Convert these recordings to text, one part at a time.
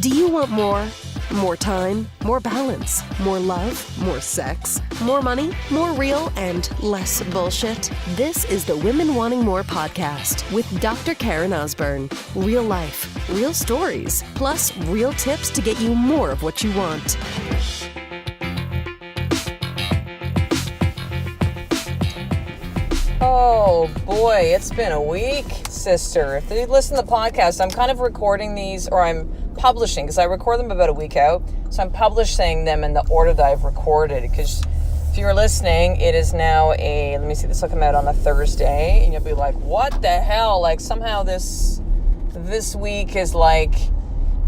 Do you want more? More time, more balance, more love, more sex, more money, more real, and less bullshit? This is the Women Wanting More podcast with Dr. Karen Osborne. Real life, real stories, plus real tips to get you more of what you want. Oh boy, it's been a week, sister. If you listen to the podcast, I'm kind of recording these, or I'm publishing, because I record them about a week out. So I'm publishing them in the order that I've recorded. Because if you're listening, it is now let me see, this will come out on a Thursday, and you'll be like, what the hell? Like, somehow this week is like,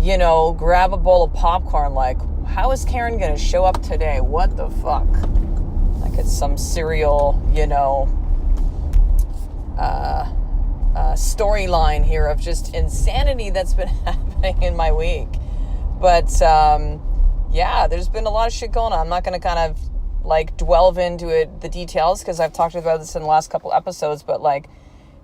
you know, grab a bowl of popcorn. Like, how is Karen going to show up today? What the fuck? Like it's some serial, you know, storyline here of just insanity that's been happening in my week. But yeah, there's been a lot of shit going on. I'm not going to kind of like delve into the details, because I've talked about this in the last couple episodes. But like,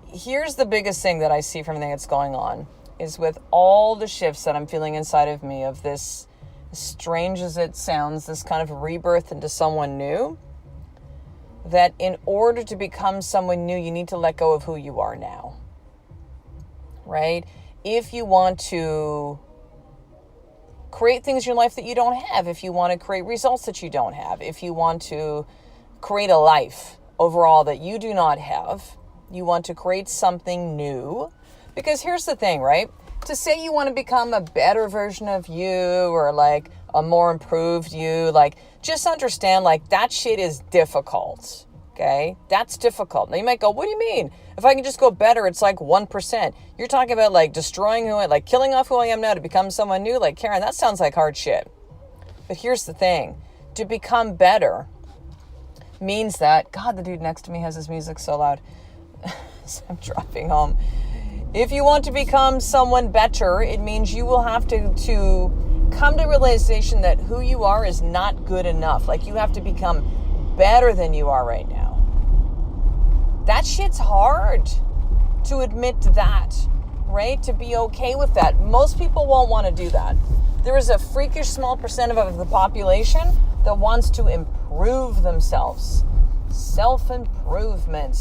here's the biggest thing that I see from everything that's going on is with all the shifts that I'm feeling inside of me of this, as strange as it sounds, this kind of rebirth into someone new. That in order to become someone new, you need to let go of who you are now, right? If you want to create things in your life that you don't have, if you want to create results that you don't have, if you want to create a life overall that you do not have, you want to create something new. Because here's the thing, right? To say you want to become a better version of you, or like a more improved you, like, just understand, like, that shit is difficult, okay? That's difficult. Now you might go, what do you mean? If I can just go better, it's like 1%. You're talking about like destroying like killing off who I am now to become someone new? Like, Karen, that sounds like hard shit. But here's the thing. To become better means that, God, the dude next to me has his music so loud. So I'm dropping home. If you want to become someone better, it means you will have to come to realization that who you are is not good enough. Like, you have to become better than you are right now. That shit's hard to admit that, right? To be okay with that. Most people won't want to do that. There is a freakish small percent of the population that wants to improve themselves. Self-improvement,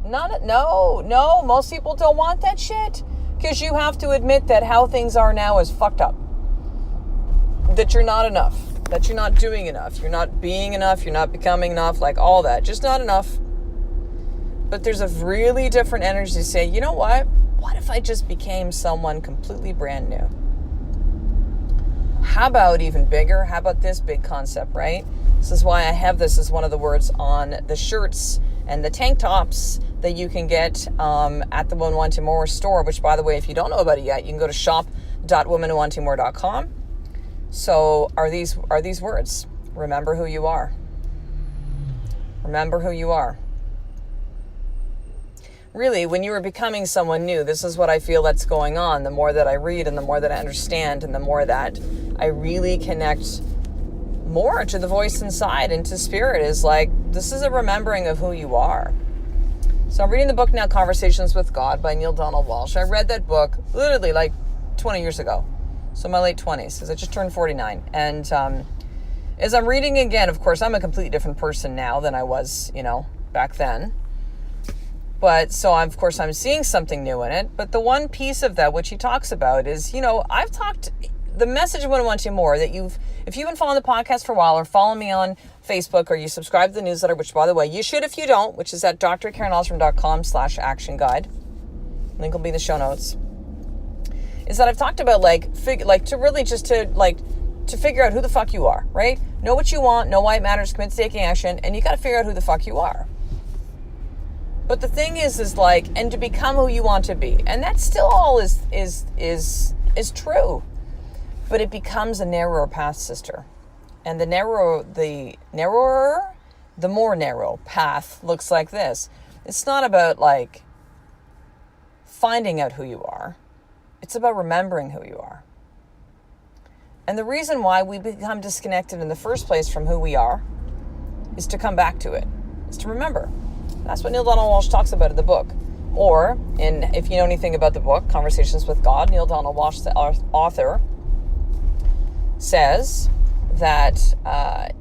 no, most people don't want that shit, because you have to admit that how things are now is fucked up. That you're not enough, that you're not doing enough, you're not being enough, you're not becoming enough, like all that, just not enough. But there's a really different energy to say, you know what if I just became someone completely brand new? How about even bigger? How about this big concept, right? This is why I have this as one of the words on the shirts and the tank tops that you can get at the Women Wanting More store, which, by the way, if you don't know about it yet, you can go to shop.womenwantingmore.com. So are these words? Remember who you are. Remember who you are. Really, when you are becoming someone new, this is what I feel that's going on. The more that I read and the more that I understand and the more that I really connect more to the voice inside and to spirit, is like, this is a remembering of who you are. So I'm reading the book now, Conversations with God by Neale Donald Walsch. I read that book literally like 20 years ago. So my late 20s, because I just turned 49. And as I'm reading again, of course, I'm a completely different person now than I was, back then. But so of course I'm seeing something new in it. But the one piece of that, which he talks about, is, I've talked, the message of Women Wanting More, that if you've been following the podcast for a while, or following me on Facebook, or you subscribe to the newsletter, which, by the way, you should if you don't, which is at drkarenosborne.com/action guide. Link will be in the show notes. Is that I've talked about to figure out who the fuck you are, right? Know what you want, know why it matters, commit to taking action, and you got to figure out who the fuck you are. But the thing is and to become who you want to be. And that still all is true. But it becomes a narrower path, sister. And the more narrow path looks like this. It's not about finding out who you are. It's about remembering who you are. And the reason why we become disconnected in the first place from who we are is to come back to it. Is to remember. That's what Neale Donald Walsch talks about in the book. Or, if you know anything about the book, Conversations with God, Neil Donald Walsh, the author, says that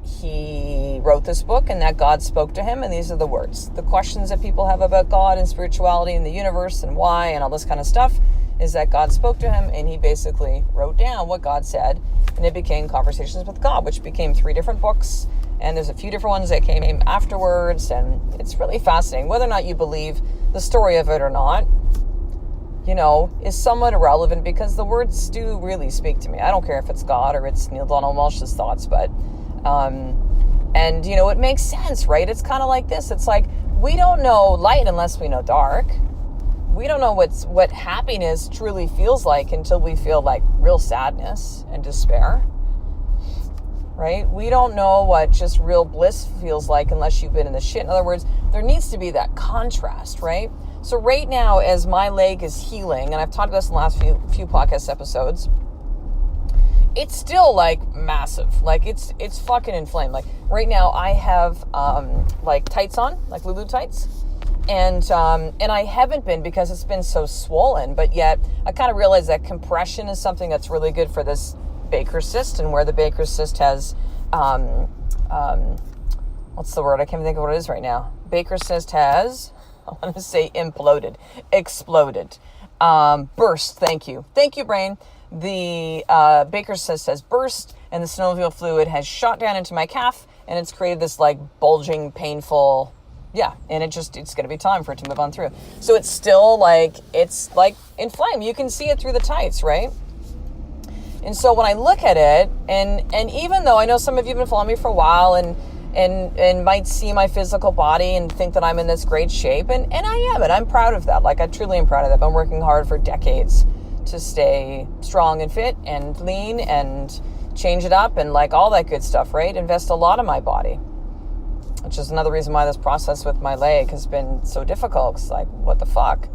he wrote this book and that God spoke to him, and these are the words. The questions that people have about God and spirituality and the universe and why and all this kind of stuff is that God spoke to him, and he basically wrote down what God said, and it became Conversations with God, which became 3 different books, and there's a few different ones that came afterwards, and it's really fascinating. Whether or not you believe the story of it or not, is somewhat irrelevant, because the words do really speak to me. I don't care if it's God or it's Neil Donald Walsh's thoughts, but, it makes sense, right? It's kind of like this. It's like, we don't know light unless we know dark. We don't know what happiness truly feels like until we feel like real sadness and despair, right? We don't know what just real bliss feels like unless you've been in the shit. In other words, there needs to be that contrast, right? So right now, as my leg is healing, and I've talked about this in the last few podcast episodes, it's still like massive. Like it's fucking inflamed. Like right now I have like tights on, like Lulu tights. And I haven't been because it's been so swollen, but yet I kind of realized that compression is something that's really good for this Baker's cyst, and where the Baker's cyst has, what's the word? I can't even think of what it is right now. Baker's cyst has, I want to say exploded, burst. Thank you, brain. The Baker's cyst has burst, and the synovial fluid has shot down into my calf, and it's created this like bulging, painful. Yeah, and it's going to be time for it to move on through. So it's still it's inflamed. You can see it through the tights, right? And so when I look at it, and even though I know some of you have been following me for a while and might see my physical body and think that I'm in this great shape, and I am, and I'm proud of that. Like, I truly am proud of that. I've been working hard for decades to stay strong and fit and lean and change it up and like all that good stuff, right? Invest a lot in my body. Which is another reason why this process with my leg has been so difficult. It's like, what the fuck?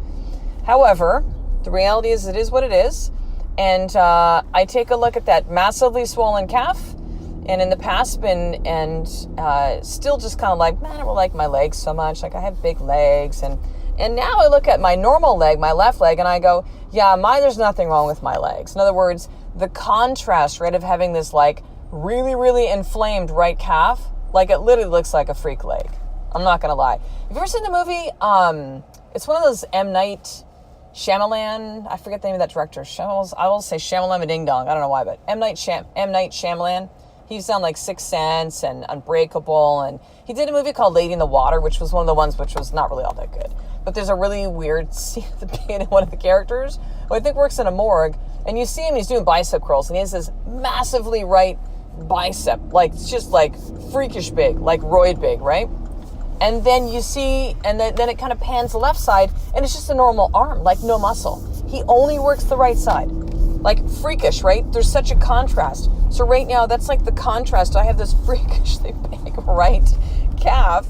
However, the reality is it is what it is. And I take a look at that massively swollen calf, and in the past been, and still just kind of like, man, I don't like my legs so much. Like, I have big legs. And now I look at my normal leg, my left leg, and I go, yeah, there's nothing wrong with my legs. In other words, the contrast, right, of having this like really, really inflamed right calf, like it literally looks like a freak leg. I'm not gonna lie. Have you ever seen the movie? It's one of those M. Night Shyamalan. I forget the name of that director. I will say Shyamalan Ding Dong. I don't know why, but M. Night Shyamalan. He's done like Sixth Sense and Unbreakable, and he did a movie called Lady in the Water, which was one of the ones which was not really all that good. But there's a really weird scene at the beginning of one of the characters who I think works in a morgue, and you see him, he's doing bicep curls, and he has this massively right bicep, like it's just like freakish big, like roid big, right? And then you see, and then it kind of pans the left side, and it's just a normal arm, like no muscle. He only works the right side, like freakish, right? There's such a contrast. So right now, that's like the contrast. I have this freakishly big right calf,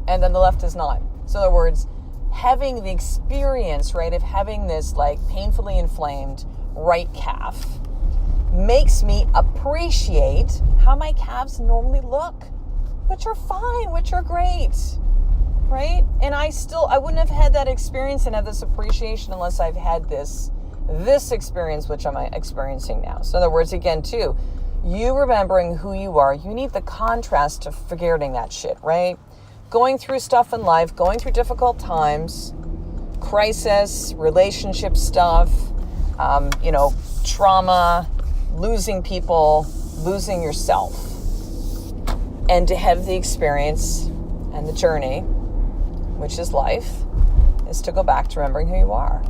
and then the left is not. So in other words, having the experience, right, of having this like painfully inflamed right calf makes me appreciate how my calves normally look, which are fine, which are great, right? And I wouldn't have had that experience and have this appreciation unless I've had this experience, which I'm experiencing now. So in other words, again, too, you remembering who you are, you need the contrast to forgetting that shit, right? Going through stuff in life, going through difficult times, crisis, relationship stuff, trauma, losing people, losing yourself. And to have the experience and the journey, which is life, is to go back to remembering who you are.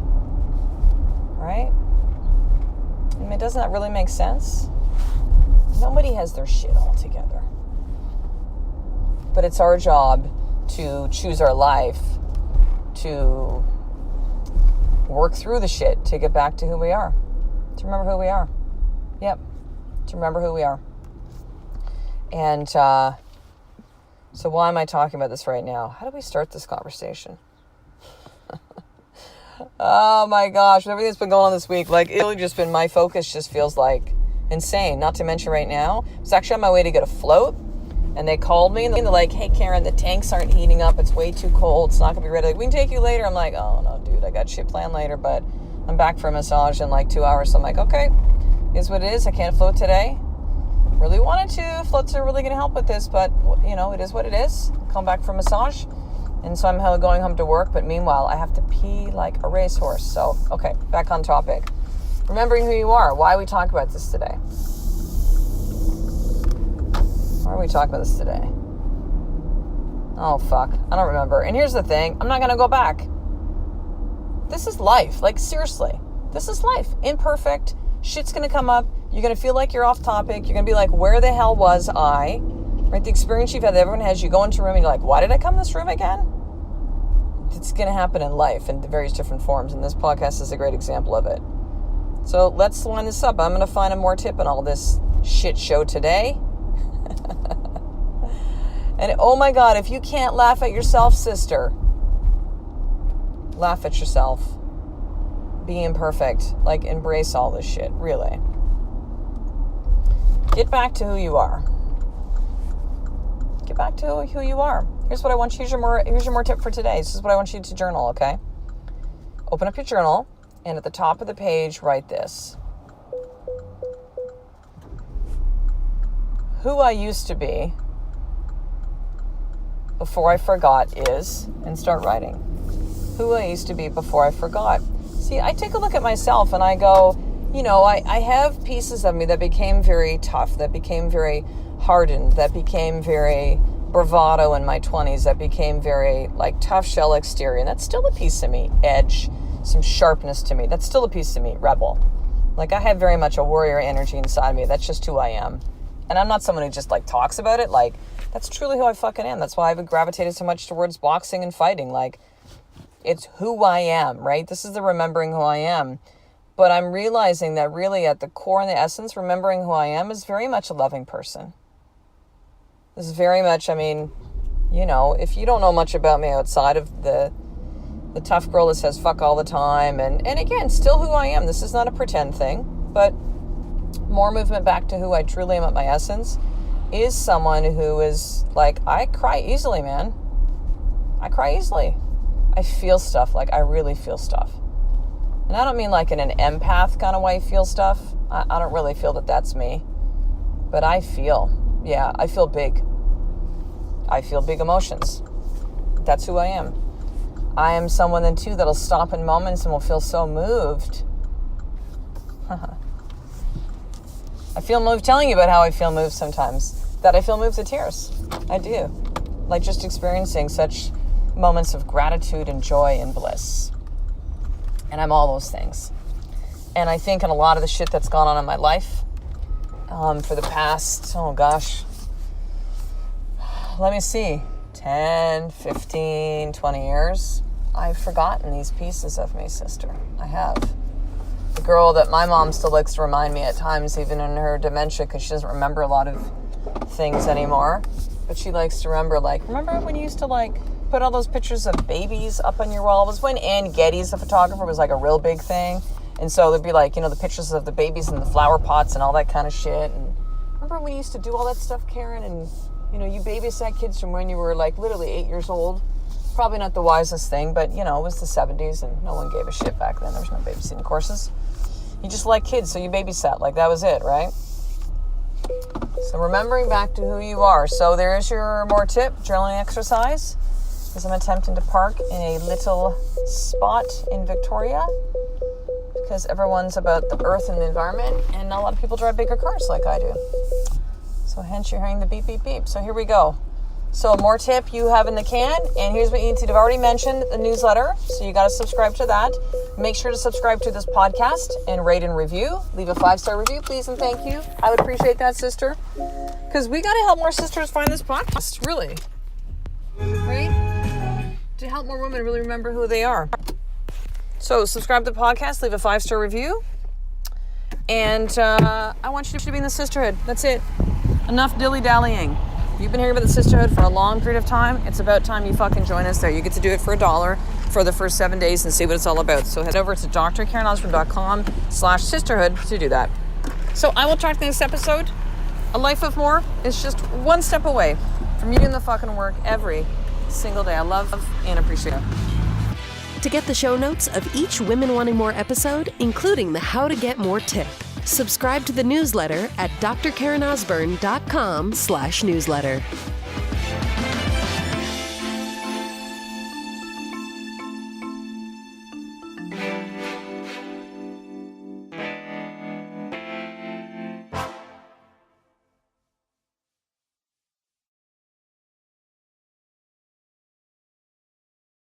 Right? I mean, doesn't that really make sense? Nobody has their shit all together. But it's our job to choose our life, to work through the shit, to get back to who we are, to remember who we are. Yep, to remember who we are. And so why am I talking about this right now? How do we start this conversation? Oh my gosh, everything that's been going on this week, like it's really just been, my focus just feels like insane. Not to mention right now, I was actually on my way to get a float, And they called me and they're like, hey, Karen, the tanks aren't heating up. It's way too cold. It's not going to be ready. Like, we can take you later. I'm like, oh, no, dude, I got shit planned later, but I'm back for a massage in like 2 hours. So I'm like, okay, here's what it is. I can't float today. Really wanted to. Floats are really going to help with this, but, you know, it is what it is. Come back for a massage. And so I'm going home to work. But meanwhile, I have to pee like a racehorse. So, okay, back on topic. Remembering who you are. Why are we talking about this today? Why are we talking about this today? Oh, fuck. I don't remember. And here's the thing. I'm not going to go back. This is life. Like, seriously. This is life. Imperfect. Shit's going to come up. You're going to feel like you're off topic. You're going to be like, where the hell was I? Right? The experience you've had that everyone has. You go into a room and you're like, why did I come in this room again? It's going to happen in life in various different forms. And this podcast is a great example of it. So let's line this up. I'm going to find a more tip in all this shit show today. And oh my God, if you can't laugh at yourself, sister, laugh at yourself. Be imperfect. Like, embrace all this shit, really. Get back to who you are. Get back to who you are. Here's what I want you, here's your more tip for today. This is what I want you to journal, okay? Open up your journal, and at the top of the page, write this. Who I used to be before I forgot is, and start writing. Who I used to be before I forgot. See, I take a look at myself and I go, you know, I have pieces of me that became very tough, that became very hardened, that became very bravado in my 20s, that became very like tough shell exterior. And that's still a piece of me. Edge, some sharpness to me. That's still a piece of me. Rebel. Like, I have very much a warrior energy inside me. That's just who I am. And I'm not someone who just like talks about it. Like, that's truly who I fucking am. That's why I've gravitated so much towards boxing and fighting. Like, it's who I am, right? This is the remembering who I am. But I'm realizing that really at the core and the essence, remembering who I am is very much a loving person. This is very much, I mean, you know, if you don't know much about me outside of the tough girl that says fuck all the time, and again, still who I am. This is not a pretend thing, but more movement back to who I truly am at my essence is someone who is like, I cry easily, man. I cry easily. I feel stuff. Like, I really feel stuff. And I don't mean like in an empath kind of way feel stuff. I don't really feel that that's me. But I feel. Yeah, I feel big. I feel big emotions. That's who I am. I am someone then too that'll stop in moments and will feel so moved. I feel moved telling you about how I feel moved sometimes. That I feel moved to tears. I do. Like, just experiencing such moments of gratitude and joy and bliss. And I'm all those things. And I think in a lot of the shit that's gone on in my life for the past, oh gosh, let me see, 10, 15, 20 years, I've forgotten these pieces of me, sister. I have. The girl that my mom still likes to remind me at times, even in her dementia, because she doesn't remember a lot of things anymore. But she likes to remember, like, remember when you used to, like, put all those pictures of babies up on your wall? It was when Ann Geddes, the photographer, was, like, a real big thing. And so there'd be, like, you know, the pictures of the babies in the flower pots and all that kind of shit. And remember when you used to do all that stuff, Karen? And, you know, you babysat kids from when you were, like, literally 8 years old. Probably not the wisest thing, but, you know, it was the 70s and no one gave a shit back then. There was no babysitting courses. You just like kids, so you babysat. Like, that was it, right? So remembering back to who you are. So there is your more tip, journaling exercise. Because I'm attempting to park in a little spot in Victoria. Because everyone's about the earth and the environment. And not a lot of people drive bigger cars like I do. So hence you're hearing the beep, beep, beep. So here we go. So more tip you have in the can, and here's what you need to do. I've already mentioned the newsletter, so you got to subscribe to that. Make sure to subscribe to this podcast and rate and review. Leave a 5-star review, please, and thank you. I would appreciate that, sister, because we got to help more sisters find this podcast, really, right? To help more women really remember who they are. So subscribe to the podcast, leave a 5-star review, and I want you to be in the sisterhood. That's it. Enough dilly-dallying. You've been hearing about the sisterhood for a long period of time. It's about time you fucking join us there. You get to do it for $1 for the first 7 days and see what it's all about. So head over to drkarenosborn.com/sisterhood to do that. So I will talk to you next episode. a life of more is just one step away from you doing the fucking work every single day. I love and appreciate it. To get the show notes of each Women Wanting More episode, including the How to Get More tip, subscribe to the newsletter at drkarenosburn.com/newsletter.